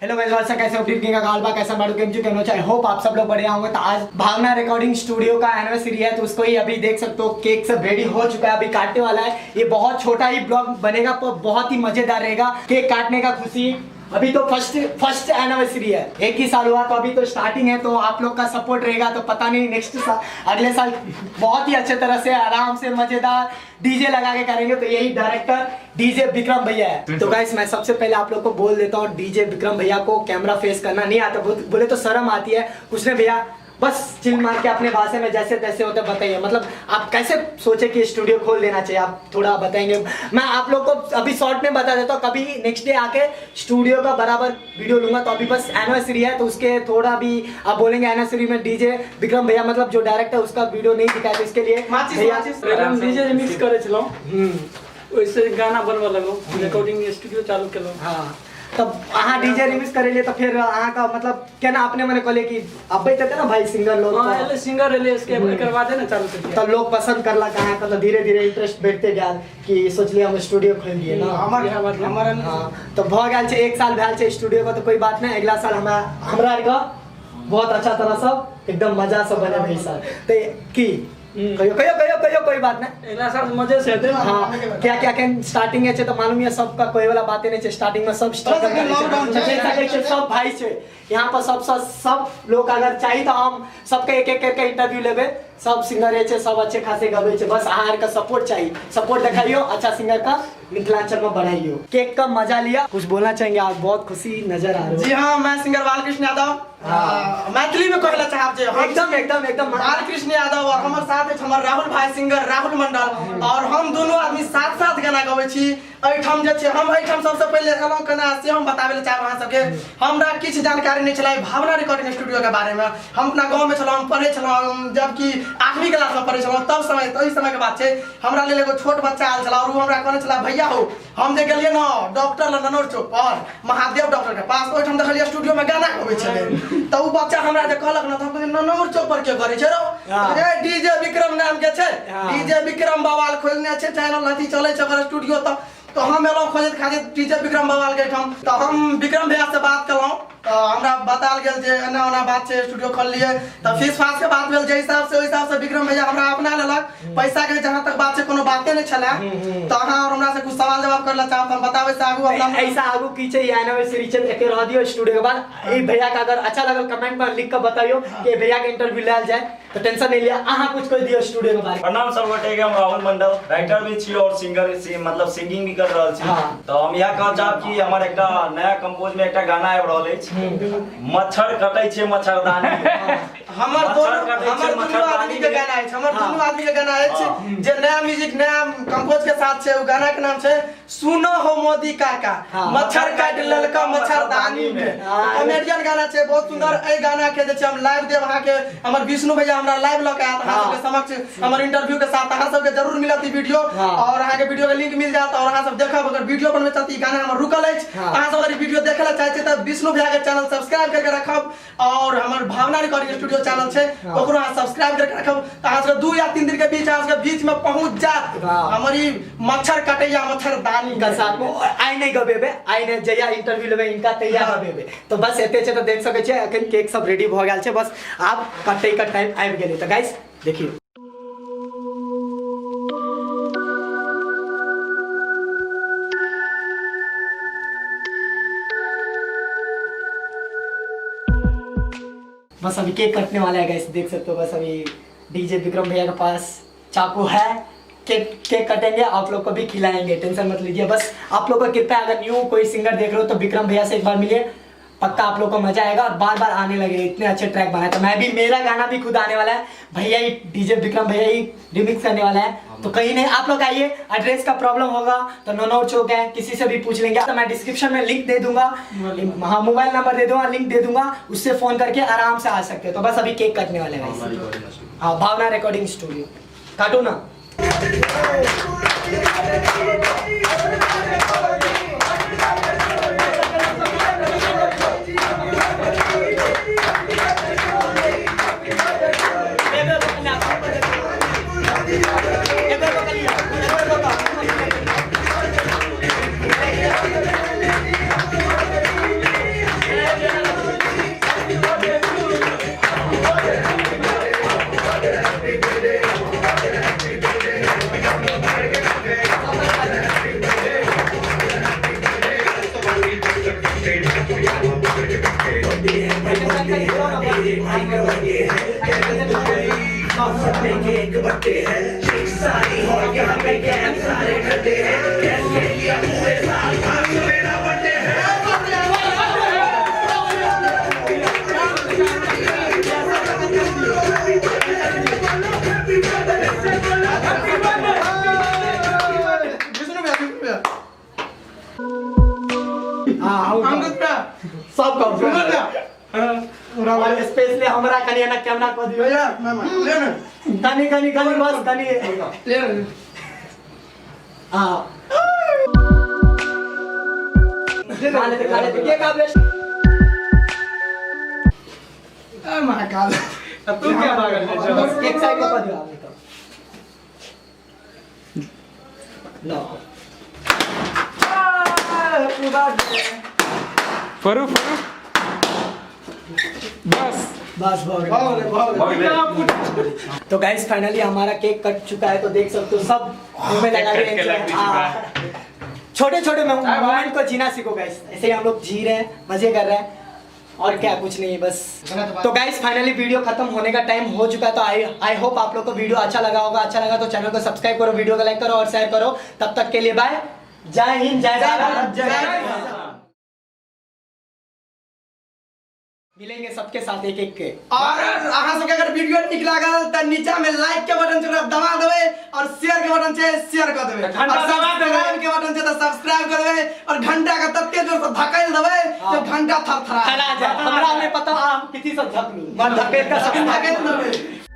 Hello guys, वालेकुम। कैसे हो? किंग का गालबा कैसा बाड़ू केम जो कहना चाहिए। होप आप सब लोग बढ़िया होंगे। तो आज भावना रिकॉर्डिंग स्टूडियो का एनिवर्सरी है, तो उसको ही अभी देख सकते हो। केक सब रेडी हो चुका है, अभी काटने वाला है। ये बहुत छोटा ही ब्लॉग बनेगा पर बहुत ही मजेदार रहेगा। केक काटने का खुशी, अभी तो फर्स्ट एनिवर्सरी है, एक ही साल हुआ, तो अभी तो स्टार्टिंग है। तो आप लोग का सपोर्ट रहेगा तो पता नहीं नेक्स्ट साल, अगले साल बहुत ही अच्छे तरह से आराम से मजेदार डीजे लगा के करेंगे। तो यही डायरेक्टर डीजे विक्रम भैया है। तो गाइस मैं सबसे पहले आप लोग को बोल देता हूँ, डीजे विक्रम भैया को कैमरा फेस करना नहीं आता, बोले तो शर्म आती है। कुछ नहीं भैया, बस चिल मार के अपने भाषा में जैसे तैसे होते बताइए। मतलब आप कैसे सोचे कि स्टूडियो खोल देना चाहिए, आप थोड़ा बताएंगे। मैं आप लोग को अभी शॉर्ट में बता देता हूँ, कभी नेक्स्ट डे आके स्टूडियो का बराबर वीडियो लूंगा। तो अभी बस एनिवर्सरी है, तो उसके थोड़ा भी आप बोलेंगे एनिवर्सरी में डीजे विक्रम भैया मतलब जो डायरेक्टर उसका वीडियो नहीं दिखाया, तो इसके लिए डीजे रिमिक्स करे चलो, वैसे गाना बनवा लगो, रिकॉर्डिंग स्टूडियो चालू करो। हाँ, तब हाँ डीजे रिमिक्स करेले तो फिर यहाँ का मतलब क्या ना आपने मैंने कहले कि अब बैठे थे ना भाई सिंगर लोग, हां सिंगर ले इसके करवा दे ना चालू कर। तब लोग पसंद करला कहाँ का, तो धीरे धीरे इंटरेस्ट बढ़ते गया कि सोच लिया हम स्टूडियो खोल दिए ना। हमारा हाँ, तो भ गया एक साल भैल छे स्टूडियो का, तो कोई बात नहीं। अगला साल हमरा का बहुत अच्छा तरह सब एकदम मजा से बने भाई साल। तो की कहियो कोई बात नहीं, अगला साल मजे से हेते। हाँ, क्या क्या स्टार्टिंग है तो मालूम है सबका, कोई वाला बातें नहीं है। स्टार्टिंग में सब सब भाई से यहाँ पर सब लोग अगर चाहिए तो हम सबके एक एक करके इंटरव्यू लेबे। सब सिंगर है सब अच्छे खासे गवे छे, बस आहार का सपोर्ट चाहिए। सपोर्ट दिखाइयो, अच्छा सिंगर का मिथिलांचल में बढ़ाइयो। केक का मजा लिया, कुछ बोलना चाहेंगे आप? बहुत खुशी नजर आ रही है। जी हाँ, मैं सिंगर बालकृष्ण यादव मैथिली में कहला चाहब जे एकदम बालकृष्ण यादव और हमर साथ है हमर राहुल भाई सिंगर राहुल मंडल, और हम दोनों आदमी साथ साथ गाना गाबै छी। एठाम जे छै हम एठाम सबसे पहले एलौ केना से हम बताबै ले चाहब अहाँ सबके। हमरा किछ जानकारी नहीं छलै भावना रिकॉर्डिंग स्टूडियो के बारे में। हम अपना गांव में छलौ, हम पढ़े छलौ, जबकि 8वीं क्लास में पढ़े छलौ। तब समय तो इस समय के बात छै, हमरा लेल एगो छोट बच्चा आल छला और उ हमरा कहने छला भैया हो हम जे गेलिए न डॉक्टर लननौर चौक पर महादेव डॉक्टर के पास, ओठाम देखलिए स्टूडियो में गाना गाबै छलै। तो उ बच्चा हमरा जे कहलक न, तो हम कहलिए लननौर चौक पर के करे छै रो, ए डीजे विक्रम नाम के छै, डीजे विक्रम बवाल खोलने छै चैनल अथी चले छै ओकर स्टूडियो। तो हम एलो खोजत खाजत डीजे विक्रम बवाल के ठाम। तो हम विक्रम भैया से बात कलौ, तो हमरा बताल गेल जे एना ओना बात छै, स्टूडियो खोल लिए। तो फीस फास के बात भेल, जे हिसाब से ओइ हिसाब से विक्रम भैया हमरा अपना लेलक। पैसा के जहां तक बात छै कोनो बाते नहीं छला। तो अहाँ और हमरा से कुछ सवाल जवाब करला चाहब, हम बताबै से आगू अपना ऐसा आगू की छै एनिवर्सरी छै एके रह दियो स्टूडियो के बाद। ए भैया का अगर अच्छा लगल कमेंट में लिख के बताइयो कि भैया के इंटरव्यू लेल जाए, तो टेंशन नहीं लिया। अहाँ कुछ कह दियो स्टूडियो के बारे में। प्रणाम सब गोटे के, हम राहुल मंडल राइटर भी छी और सिंगर मतलब सिंगिंग भी कर रहल छी। तो हम यहाँ कह चाहब कि हमर एकटा नया कंपोज में एकटा गाना आबि रहल अछि, मच्छर कटै छै मच्छरदानी। हमर दोनों आदमी के गाना है, हमर दोनों आदमी के गाना है जे नया म्यूजिक नया कंपोज के साथ छै। उ गाना के नाम छै सुनो हो मोदी काका मच्छर काट ललका मच्छरदानी में। कॉमेडियन गाना छै, बहुत सुंदर। ए गाना के जे छै हम लाइव देब अहाँ के, हमर विष्णु भैया हमरा लाइव ल के आत अहाँ सबके समक्ष हमर इंटरव्यू के साथ। अहाँ सबके जरूर मिलत ई वीडियो, और अहाँ के वीडियो के लिंक मिल जात, और अहाँ सब देखब। अगर वीडियो बनबे चाहती गाना हमर रुकल अछि, अहाँ सब अगर वीडियो देखे ला चाहै छी त विष्णु भैया के चैनल सब्सक्राइब करके रखब, और हमर भावना रिकॉर्डिंग स्टूडियो चैनल छै ओकरो अहाँ सब्सक्राइब करके रखब। त अहाँ सब 2 या 3 दिन के बीच अहाँ सब बीच में पहुंच जात हमर ई मच्छर कटैया मच्छरदानी का साथ में। आई नहीं गबेबे, आई ने जया इंटरव्यू लेबे इनका तैयार गबेबे। तो बस एते छै, तो देख सकै छै अखन केक सब रेडी भ गेल छै, बस आब कटै का टाइम आबि गेलै। तो गाइस देखियो बस अभी केक कटने वाला है गाइस, देख सकते हो। बस अभी डीजे विक्रम भैया के पास चाकू है, केक कटेंगे, आप लोग को भी खिलाएंगे, टेंशन मत लीजिए। बस आप लोग को कृपया अगर न्यू कोई सिंगर देख रहे हो तो विक्रम भैया से एक बार मिलिए, पक्का आप लोग को मजा आएगा और बार बार आने लगे। इतने अच्छे ट्रैक बनाए, तो मैं भी मेरा गाना भी खुद आने वाला है, भैया ही डीजे विक्रम भैया ही रिमिक्स करने वाला है। तो कहीं नहीं, आप लोग आइए। एड्रेस का प्रॉब्लम होगा तो ननौर चौक है, किसी से भी पूछ लेंगे। तो मैं डिस्क्रिप्शन में लिंक दे दूंगा, हाँ मोबाइल नंबर दे दूंगा, लिंक दे दूंगा, उससे फोन करके आराम से आ सकते हो। तो बस अभी केक कटने वाले हैं। हाँ, भावना रिकॉर्डिंग स्टूडियो, काटो ना। विष्णु भैया हाँ अंगद भैया सब कम सुंदर भैया और स्पेशली हमरा कनी ना कैमरा को दियो भैया ले ना कनी कनी कनी बस कनी ले ना हाँ खा ले के का बेस्ट महाकाल अब तू क्या भाग रहा है? बस एक साइड को दियो आप लो पूरा फरू फरू बस बस तो गाइस फाइनली हमारा केक कट चुका है तो देख सकते हो सब मुंह में लगा कट के लग भी चुका के छोटे छोटे मोमेंट को जीना सीखो गाइस ऐसे ही हम लोग जी रहे हैं मजे कर रहे हैं और क्या कुछ नहीं बस तो गाइस फाइनली वीडियो खत्म होने का टाइम हो चुका है तो आई होप आप लोग को वीडियो अच्छा लगा होगा अच्छा लगा तो चैनल को सब्सक्राइब करो वीडियो को लाइक करो और शेयर करो तब तक के लिए बाय जय हिंद जय भारत जय मिलेंगे सबके साथ एक एक के और अहाँ सबके अगर वीडियो नीक लागल त नीचा में लाइक के बटन छै दबा देबै और शेयर के बटन छै शेयर कर देबै घंटा और दबा देबै। सब्सक्राइब के बटन छै त सब्सक्राइब कर देबै और घंटा के तत्ते जोर से धकेल देबै जो घंटा थरथरा खड़ा जाए हमरा नहीं पता आप किसी से झक लूं बस धकेल का सब धकेल देबै